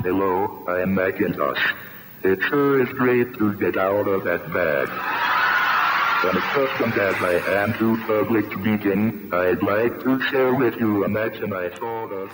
Hello, I'm Macintosh. It sure is great to get out of that bag. Unaccustomed as I am to public speaking, I'd like to share with you a action I thought of.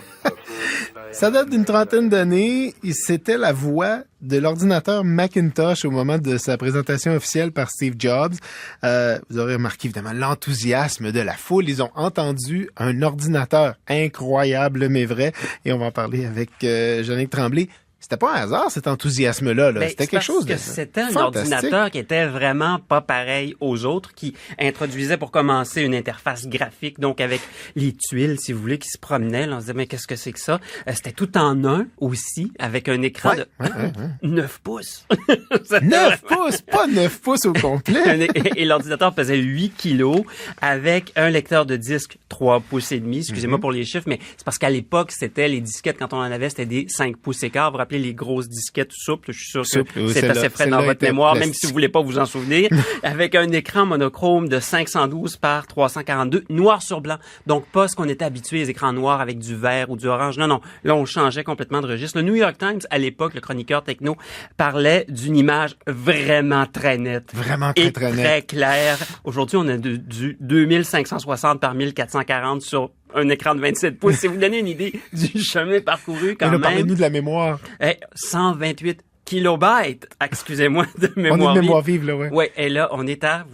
Ça date d'une trentaine d'années. C'était la voix de l'ordinateur Macintosh au moment de sa présentation officielle par Steve Jobs. Vous aurez remarqué évidemment l'enthousiasme de la foule. Ils ont entendu un ordinateur incroyable mais vrai. Et on va en parler avec Jeannick Tremblay. C'était pas un hasard, cet enthousiasme-là. Là. C'était quelque chose de c'était un fantastique. ordinateur qui était vraiment pas pareil aux autres, qui introduisait pour commencer une interface graphique, donc avec les tuiles, si vous voulez, qui se promenaient. Là, on se disait, mais qu'est-ce que c'est que ça? C'était tout en un aussi, avec un écran de 9 pouces. 9 pouces, pas 9 pouces au complet. Et l'ordinateur pesait 8 kilos avec un lecteur de disque 3 pouces et demi. Excusez-moi pour les chiffres, mais c'est parce qu'à l'époque, c'était les disquettes, quand on en avait, c'était des 5 pouces écart. Vous rappelez les grosses disquettes souples, je suis sûr que c'est assez frais dans votre mémoire, même si vous voulez pas vous en souvenir, avec un écran monochrome de 512 par 342, noir sur blanc. Donc, pas ce qu'on était habitué, les écrans noirs avec du vert ou du orange. Non, non. Là, on changeait complètement de registre. Le New York Times, à l'époque, le chroniqueur techno, parlait d'une image vraiment très nette. Vraiment et très nette. Très claire. Aujourd'hui, on a du 2560 par 1440 sur un écran de 27 pouces. C'est vous donner une idée du chemin parcouru quand même. Parlez-nous de la mémoire. 128 kilobytes, excusez-moi, de mémoire On est de mémoire vive, là, ouais. Ouais, et là, on est à,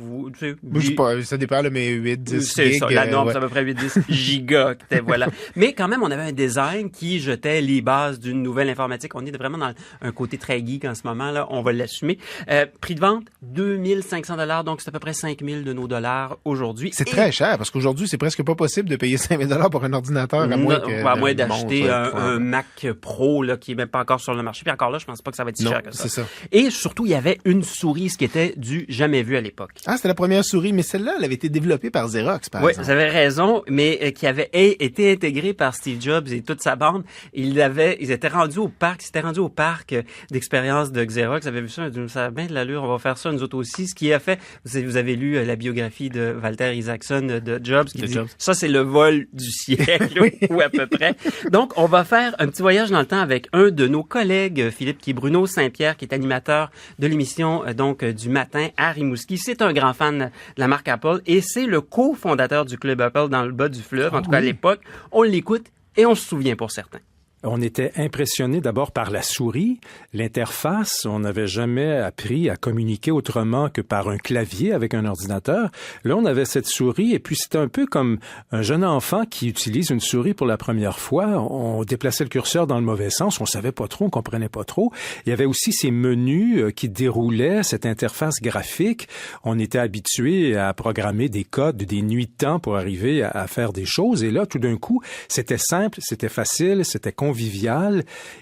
Je sais pas, ça dépend, là, mais 8, 10 c'est gigs. ça, la norme, c'est à peu près 8-10 gigas, voilà. Mais quand même, on avait un design qui jetait les bases d'une nouvelle informatique. On est vraiment dans un côté très geek en ce moment, là, on va l'assumer. Prix de vente, 2500 $, donc c'est à peu près 5000 de nos dollars aujourd'hui. C'est très cher, parce qu'aujourd'hui, c'est presque pas possible de payer 5000 $ pour un ordinateur, à moins d'acheter un Mac Pro, là, qui est même pas encore sur le marché. Puis encore là, je pense pas que ça va être si cher que ça. C'est ça. Et surtout, il y avait une souris, ce qui était du jamais vu à l'époque. Ah, c'était la première souris, mais celle-là, elle avait été développée par Xerox, par exemple. Oui, vous avez raison, mais qui avait été intégrée par Steve Jobs et toute sa bande. Ils étaient rendus au parc, d'expérience de Xerox. Ils avaient vu ça, ça a bien de l'allure, on va faire ça nous autres aussi. Ce qui a fait, vous avez lu la biographie de Walter Isaacson de Jobs, qui dit, ça c'est le vol du siècle, ou à peu près. Donc, on va faire un petit voyage dans le temps avec un de nos collègues, Philippe, qui est Bruno Saint-Pierre, qui est animateur de l'émission du matin à Rimouski. C'est un grand fan de la marque Apple et c'est le cofondateur du Club Apple dans le bas du fleuve. En tout cas, à l'époque, on l'écoute et on se souvient pour certains. On était impressionné d'abord par la souris, l'interface. On n'avait jamais appris à communiquer autrement que par un clavier avec un ordinateur. Là, on avait cette souris et puis c'était un peu comme un jeune enfant qui utilise une souris pour la première fois. On déplaçait le curseur dans le mauvais sens. On savait pas trop, on comprenait pas trop. Il y avait aussi ces menus qui déroulaient, cette interface graphique. On était habitué à programmer des codes, des nuits de temps pour arriver à faire des choses. Et là, tout d'un coup, c'était simple, c'était facile, c'était convivial.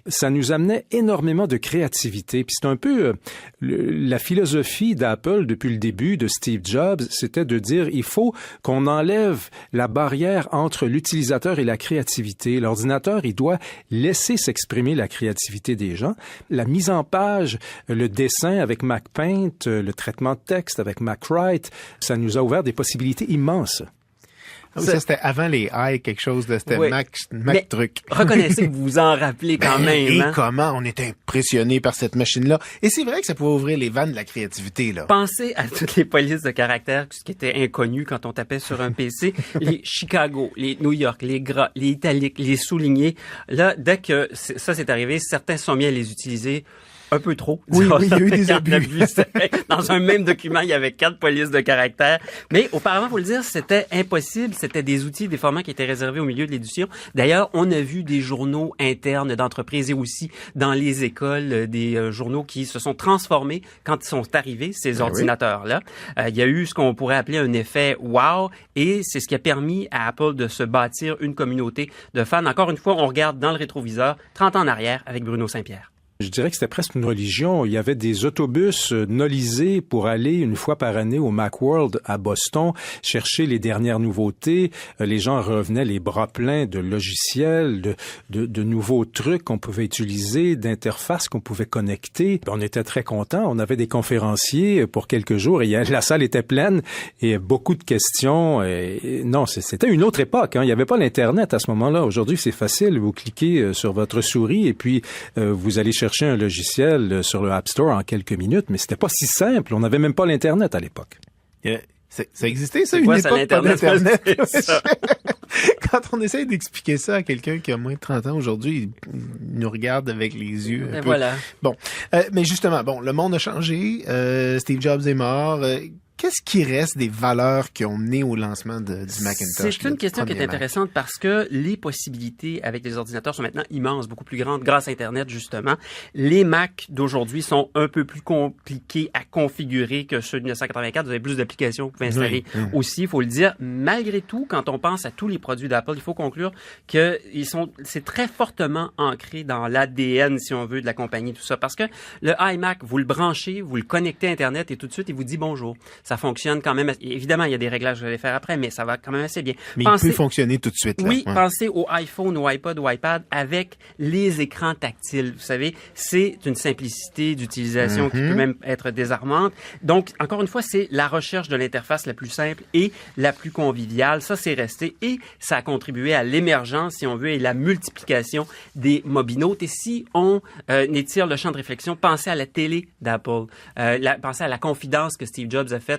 Ça nous amenait énormément de créativité. Puis c'est un peu la philosophie d'Apple depuis le début, de Steve Jobs, c'était de dire il faut qu'on enlève la barrière entre l'utilisateur et la créativité. L'ordinateur, il doit laisser s'exprimer la créativité des gens. La mise en page, le dessin avec MacPaint, le traitement de texte avec MacWrite, ça nous a ouvert des possibilités immenses. Ah oui, ça, c'était avant les i quelque chose de c'était Mac truc. Reconnaissez que vous vous en rappelez quand même. Et comment on était impressionné par cette machine-là. Et c'est vrai que ça pouvait ouvrir les vannes de la créativité, là. Pensez à toutes les polices de caractères, ce qui était inconnu quand on tapait sur un PC. Les Chicago, les New York, les gras, les italiques, les soulignés. Là, dès que ça c'est arrivé, certains sont mis à les utiliser un peu trop. Oui, il y a eu des abus. Dans un même document, il y avait 4 polices de caractère. Mais auparavant, faut le dire, c'était impossible. C'était des outils, des formats qui étaient réservés au milieu de l'édition. D'ailleurs, on a vu des journaux internes d'entreprises et aussi dans les écoles, des journaux qui se sont transformés quand ils sont arrivés, ces ordinateurs-là. Il y a eu ce qu'on pourrait appeler un effet wow et c'est ce qui a permis à Apple de se bâtir une communauté de fans. Encore une fois, on regarde dans le rétroviseur 30 ans en arrière avec Bruno Saint-Pierre. Je dirais que c'était presque une religion. Il y avait des autobus nolisés pour aller une fois par année au Macworld à Boston, chercher les dernières nouveautés. Les gens revenaient les bras pleins de logiciels, de nouveaux trucs qu'on pouvait utiliser, d'interfaces qu'on pouvait connecter. On était très contents. On avait des conférenciers pour quelques jours et la salle était pleine et beaucoup de questions. Non, c'était une autre époque. Il n'y avait pas l'Internet à ce moment-là. Aujourd'hui, c'est facile. Vous cliquez sur votre souris et puis vous allez chercher un logiciel sur le App Store en quelques minutes, mais c'était pas si simple. On n'avait même pas l'Internet à l'époque. Ça existait, ça, une époque pas d'Internet? Quand on essaye d'expliquer ça à quelqu'un qui a moins de 30 ans aujourd'hui, il nous regarde avec les yeux un peu. Voilà. Bon, mais justement, le monde a changé. Steve Jobs est mort. Qu'est-ce qui reste des valeurs qui ont mené au lancement du Macintosh? C'est une question qui est intéressante parce que les possibilités avec les ordinateurs sont maintenant immenses, beaucoup plus grandes grâce à Internet, justement. Les Mac d'aujourd'hui sont un peu plus compliqués à configurer que ceux de 1984. Vous avez plus d'applications que vous pouvez installer aussi, il faut le dire. Malgré tout, quand on pense à tous les produits d'Apple, il faut conclure que c'est très fortement ancré dans l'ADN, si on veut, de la compagnie, tout ça. Parce que le iMac, vous le branchez, vous le connectez à Internet et tout de suite, il vous dit bonjour. Ça fonctionne quand même. Évidemment, il y a des réglages que je vais faire après, mais ça va quand même assez bien. Mais il peut fonctionner tout de suite. Là. Oui, pensez au iPhone, au iPod, au iPad avec les écrans tactiles. Vous savez, c'est une simplicité d'utilisation qui peut même être désarmante. Donc, encore une fois, c'est la recherche de l'interface la plus simple et la plus conviviale. Ça, c'est resté et ça a contribué à l'émergence, si on veut, et la multiplication des mobilnotes. Et si on étire le champ de réflexion, pensez à la télé d'Apple. Pensez à la confidence que Steve Jobs a faite.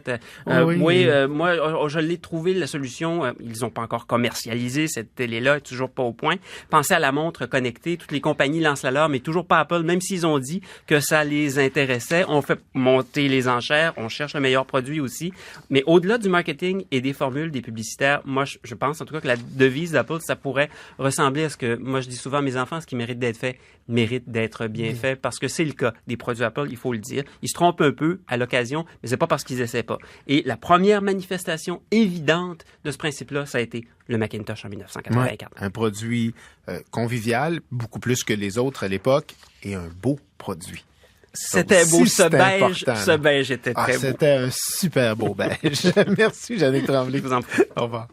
Moi, je l'ai trouvé la solution. Ils n'ont pas encore commercialisé cette télé-là, toujours pas au point. Pensez à la montre connectée. Toutes les compagnies lancent la leur, mais toujours pas Apple. Même s'ils ont dit que ça les intéressait, on fait monter les enchères. On cherche le meilleur produit aussi. Mais au-delà du marketing et des formules des publicitaires, moi, je pense en tout cas que la devise d'Apple, ça pourrait ressembler à ce que moi je dis souvent à mes enfants, ce qui mérite d'être fait mérite d'être bien fait, parce que c'est le cas des produits Apple, il faut le dire. Ils se trompent un peu à l'occasion, mais c'est pas parce qu'ils essaient pas. Et la première manifestation évidente de ce principe-là, ça a été le Macintosh en 1984. Un produit convivial, beaucoup plus que les autres à l'époque, et un beau produit. C'était beau, ce beige était très beau. C'était un super beau beige. Merci, Jannick Tremblay. Je vous en prie. Au revoir.